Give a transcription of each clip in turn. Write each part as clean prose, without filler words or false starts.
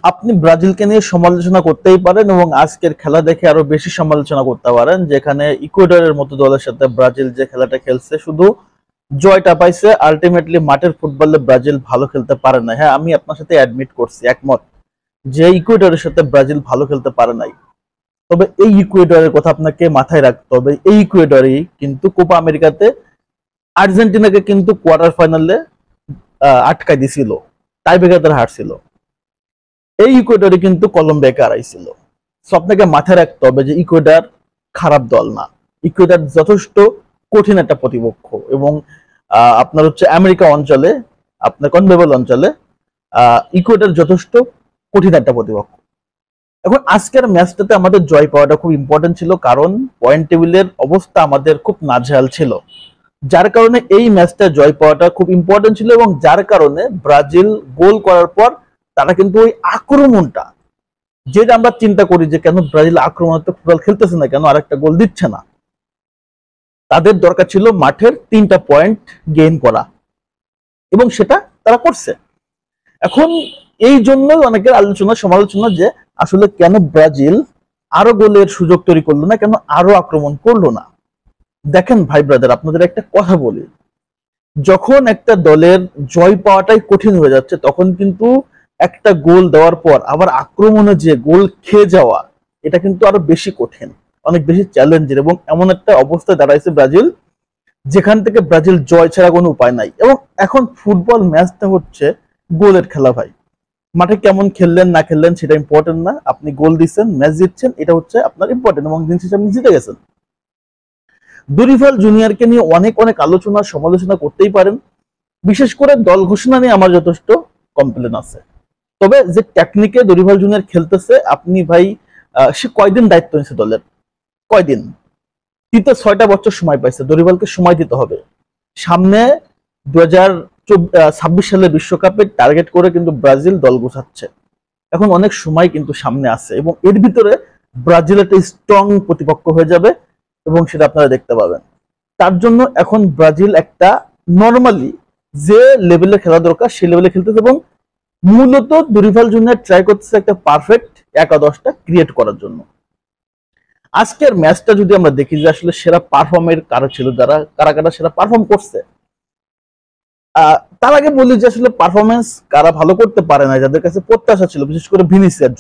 আপনি ব্রাজিলকে নিয়ে সমালোচনা করতেই পারেন এবং আজকের খেলা দেখে আরো বেশি সমালোচনা করতে পারেন, যেখানে ইকুয়েডরের মতো দলের সাথে ব্রাজিল যে খেলাটা খেলছে শুধু জয়টা পাইছে। আলটিমেটলি মাঠের ফুটবলে ব্রাজিল ভালো খেলতে পারে না। হ্যাঁ, আমি আপনার সাথে অ্যাডমিট করছি, একমত যে ইকুয়েডরের সাথে ব্রাজিল ভালো খেলতে পারে নাই। তবে এই ইকুয়েডরের কথা আপনাকে মাথায় রাখতে হবে, এই ইকুয়েডরই কিন্তু কোপা আমেরিকাতে আর্জেন্টিনাকে কিন্তু কোয়ার্টার ফাইনালে আটকাই দিছিল, টাইব্রেকারে হারছিল। এই ইকুয়েডরে কিন্তু কলম্বিয়াকে হারাইছিল। সো আপনাকে মাথায় রাখতে হবে যে ইকুয়েডর খারাপ দল না, ইকুয়েডর যথেষ্ট কঠিন একটা প্রতিপক্ষ। এবং আপনার হচ্ছে আমেরিকা অঞ্চলে, আপনার কনমেবল অঞ্চলে ইকুয়েডর যথেষ্ট কঠিন একটা প্রতিপক্ষ। এখন আজকের ম্যাচটাতে আমাদের জয় পাওয়াটা খুব ইম্পর্টেন্ট ছিল, কারণ পয়েন্ট টেবিলের অবস্থা আমাদের খুব নাজেহাল ছিল, যার কারণে এই ম্যাচটা জয় পাওয়াটা খুব ইম্পর্টেন্ট ছিল। এবং যার কারণে ব্রাজিল গোল করার পর তারা কিন্তু ওই আক্রমণটা, যেটা আমরা চিন্তা করি যে কেন ব্রাজিল আক্রমণাত্মক ফুটবল খেলতেছে না, কেন আরেকটা গোল দিচ্ছে না, তাদের দরকার ছিল মাঠের 3টা পয়েন্ট গেইন করা, এবং সেটা তারা করছে। এখন এই জন্যই অনেকের আলোচনা সমালোচনা যে আসলে কেন ব্রাজিল আরো গোলের সুযোগ তৈরি করলো না, কেন আরো আক্রমণ করলো না। দেখেন ভাই ব্রাদার, আপনাদের একটা কথা বলি, যখন একটা দলের জয় পাওয়াটাই কঠিন হয়ে যাচ্ছে, তখন কিন্তু একটা গোল দেওয়ার পর আবার আক্রমণে যে গোল খেয়ে যাওয়া, এটা কিন্তু আরো বেশি কঠিন, অনেক বেশি চ্যালেঞ্জের। এবং এমন একটা অবস্থায় দাঁড়াইছে ব্রাজিল, যেখান থেকে ব্রাজিল জয় ছাড়া কোনো উপায় নাই। এবং এখন ফুটবল ম্যাচটা হচ্ছে গোলের খেলা ভাই। মাঠে কেমন খেললেন না খেললেন সেটা ইম্পর্টেন্ট না, আপনি গোল দিচ্ছেন, ম্যাচ জিতছেন, এটা হচ্ছে আপনার ইম্পর্টেন্ট, এবং দিন শেষে আপনি জিতে গেছেন। দরিভাল জুনিয়রকে নিয়ে অনেক অনেক আলোচনা সমালোচনা করতেই পারেন, বিশেষ করে দল ঘোষণা নিয়ে আমার যথেষ্ট কমপ্লেন আছে। তবে যে টেকনিকে দরিভাল জুনিয়র খেলতেছে, আপনি ভাই সে কয়দিন দায়িত্ব নিচ্ছে দলের, কয়দিন, 6টা বছর সময় পাইছে। দরিভালকে সময় দিতে হবে। সামনে 2026 সালে বিশ্বকাপের টার্গেট করে কিন্তু ব্রাজিল দল গোছাচ্ছে। এখন অনেক সময় কিন্তু সামনে আছে, এবং এর ভিতরে ব্রাজিল একটা স্ট্রং প্রতিপক্ষ হয়ে যাবে, এবং সেটা আপনারা দেখতে পাবেন। তার জন্য এখন ব্রাজিল একটা নর্মালি যে লেভেলে খেলা দরকার সেই লেভেলে খেলতেছে, এবং মূলত দরিভাল জুনিয়র ট্রাই করতেছে একটা পারফেক্ট একাদশটা ক্রিয়েট করার জন্য। আজকের ম্যাচটা যদি আমরা দেখি যে আসলে সেরা পারফর্মের কারা ছিল, কারা কারা সেরা পারফর্ম করছে, তার আগে বলি যে আসলে পারফরমেন্স কারা ভালো করতে পারে না, যাদের কাছে প্রত্যাশা ছিল, বিশেষ করে ভিনিসিয়াস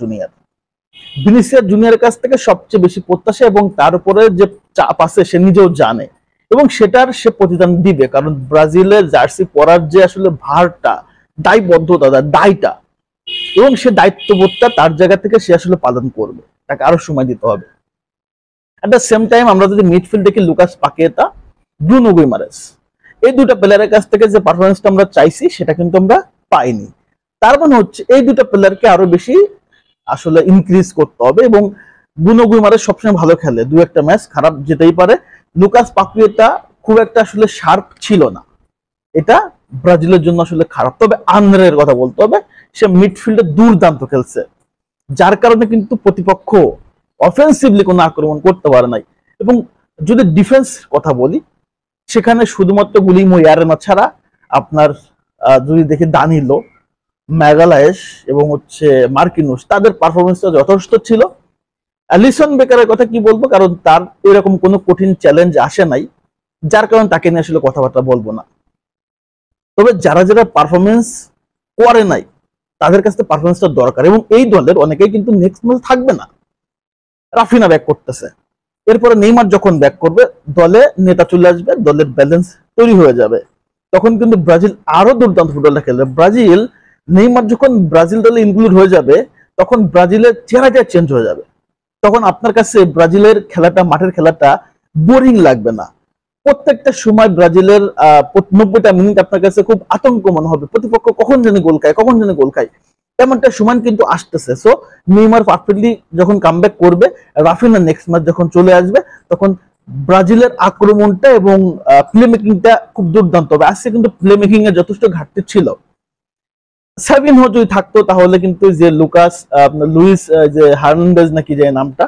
জুনিয়রের কাছ থেকে সবচেয়ে বেশি প্রত্যাশা, এবং তার উপরে যে চাপ আছে সে নিজেও জানে, এবং সেটার সে প্রতিদান দিবে। কারণ ব্রাজিলের জার্সি পরার যে আসলে ভারটা, দায়বদ্ধতা, দায়টা, এবং সে দায়িত্ববোধটা তার জায়গা থেকে সে আসলে পালন করবে, তাকে আরো সময় দিতে হবে। এট দ্য সেম টাইম আমরা যদি মিডফিল্ড দেখি, লুকাস পাকেতা, ব্রুনো গুইমারেস, এই দুটো প্লেয়ারের কাছ থেকে যে পারফরমেন্সটা আমরা চাইছি সেটা কিন্তু আমরা পাইনি। তার মানে হচ্ছে এই দুটো প্লেয়ারকে আরো বেশি আসলে ইনক্রিজ করতে হবে। এবং ব্রুনো গুইমারেস সবসময় ভালো খেলে, 2-1টা ম্যাচ খারাপ যেতেই পারে। লুকাস পাকুয়েতা খুব একটা আসলে শার্প ছিল না, এটা ব্রাজিলের জন্য আসলে খারাপ। তবে আন্দ্রের কথা বলতে হবে, সে মিডফিল্ডে দুর্দান্ত খেলছে, যার কারণে কিন্তু প্রতিপক্ষ অফেন্সিভলি কোনো আক্রমণ করতে পারে নাই। এবং যদি ডিফেন্স কথা বলি, সেখানে শুধুমাত্র গুলিমো ইয়ারেনা ছাড়া আপনার যদি দেখি দানিলো, ম্যাগালায়েস এবং হচ্ছে মার্কিনুস, তাদের পারফরমেন্সটা যথেষ্ট ছিল। অ্যালিসন বেকারের কথা কি বলবো, কারণ তার এরকম কোনো কঠিন চ্যালেঞ্জ আসে নাই, যার কারণে তাকে নিয়ে আসলে কথাবার্তা বলবো না। তবে যারা যারা পারফরমেন্স করে নাই, তাদের কাছে পারফরমেন্সটা দরকার। এবং এই দলের অনেকেই কিন্তু নেক্সট ম্যাচ থাকবে না। রাফিনা ব্যাক করতেছে, এরপরে নেইমার যখন ব্যাক করবে, দলে নেতা চলে আসবে, দলের ব্যালেন্স তৈরি হয়ে যাবে, তখন কিন্তু ব্রাজিল আরো দুর্দান্ত ফুটবলটা খেলবে। ব্রাজিল, নেইমার যখন ব্রাজিল দলে ইনক্লুড হয়ে যাবে, তখন ব্রাজিলের চেহারাটা চেঞ্জ হয়ে যাবে। তখন আপনার কাছে ব্রাজিলের খেলাটা, মাঠের খেলাটা বোরিং লাগবে না। প্রত্যেকটা সময় ব্রাজিলের 90টা মিনিট আপনার কাছে খুব আতঙ্ক মনে হবে, প্রতিপক্ষ কখন জানি গোল খায়, কখন জানি গোল খায়, এমনটা সময় কিন্তু আসতেছে। সো নেইমার পারফেক্টলি যখন কামব্যাক করবে, রাফিনা নেক্সট ম্যাচ যখন চলে আসবে, তখন ব্রাজিলের আক্রমণটা এবং প্লে মেকিংটা খুব দুর্দান্ত হবে। আজকে কিন্তু প্লে মেকিং এর যথেষ্ট ঘাটতি ছিল। সাবিনহো যদি থাকতো, তাহলে কিন্তু যে লুইস যে হার্নান্দেজ নাকি যে নামটা,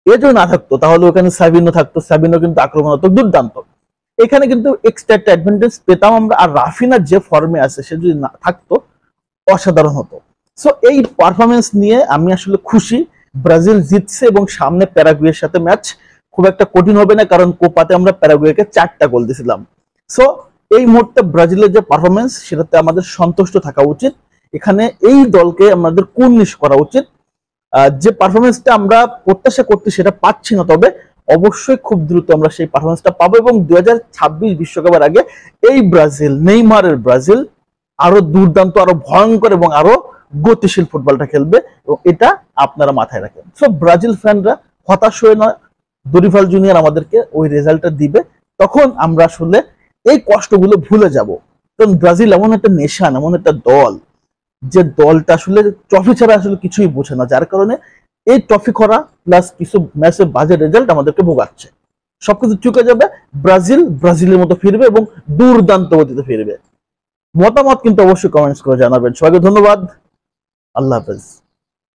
এ যদি না থাকতো, তাহলে ওখানে সাবিনো থাকতো। সাবিনো কিন্তু আক্রমণাত্মক দুর্দান্ত, এখানে কিন্তু এক্সট্রা একটা অ্যাডভান্টেজ পেতাম আমরা। আর রাফিনার যে ফর্মে আছে, সে যদি না থাকতো, অসাধারণ হতো। সো এই পারফরমেন্স নিয়ে আমি আসলে খুশি। ব্রাজিল জিতছে এবং সামনে প্যারাগুয়ের সাথে ম্যাচ খুব একটা কঠিন হবে না, কারণ কোপাতে আমরা প্যারাগুয়েকে 4টা গোল দিয়েছিলাম। সো এই মুহূর্তে ব্রাজিলের যে পারফরমেন্স সেটাতে আমাদের সন্তুষ্ট থাকা উচিত। এখানে এই দলকে আমাদের কুর্নিশ করা উচিত। যে পারফরমেন্সটা আমরা প্রত্যাশা করতে সেটা পাচ্ছি না, তবে অবশ্যই খুব দ্রুত আমরা সেই পারফরমেন্সটা পাবো এবং 2026 বিশ্বকাপের আগে এই ব্রাজিল, নেইমারের ব্রাজিল আরো দুর্দান্ত, আরো ভয়ঙ্কর এবং আরো গতিশীল ফুটবলটা খেলবে এবং এটা আপনারা মাথায় রাখেন। সো ব্রাজিল ফ্যানরা হতাশ হয়ে নয়, দরিফাল জুনিয়র আমাদেরকে ওই রেজাল্টটা দিবে, তখন আমরা আসলে এই কষ্টগুলো ভুলে যাব। কারণ ব্রাজিল এমন একটা নেশন, এমন একটা দল, যে দলটা আসলে ট্রফি ছাড়া আসলে কিছুই বোঝে না, যার কারণে এই ট্রফি করা প্লাস কিছু ম্যাচে বাজে রেজাল্ট আমাদেরকে ভোগাচ্ছে। সবকিছু চুকে যাবে, ব্রাজিল ব্রাজিলের মতো ফিরবে এবং দুর্দান্ত গতিতে ফিরবে। মতামত কিন্তু অবশ্যই কমেন্টস করে জানাবেন। সবাইকে ধন্যবাদ, আল্লাহ হাফেজ।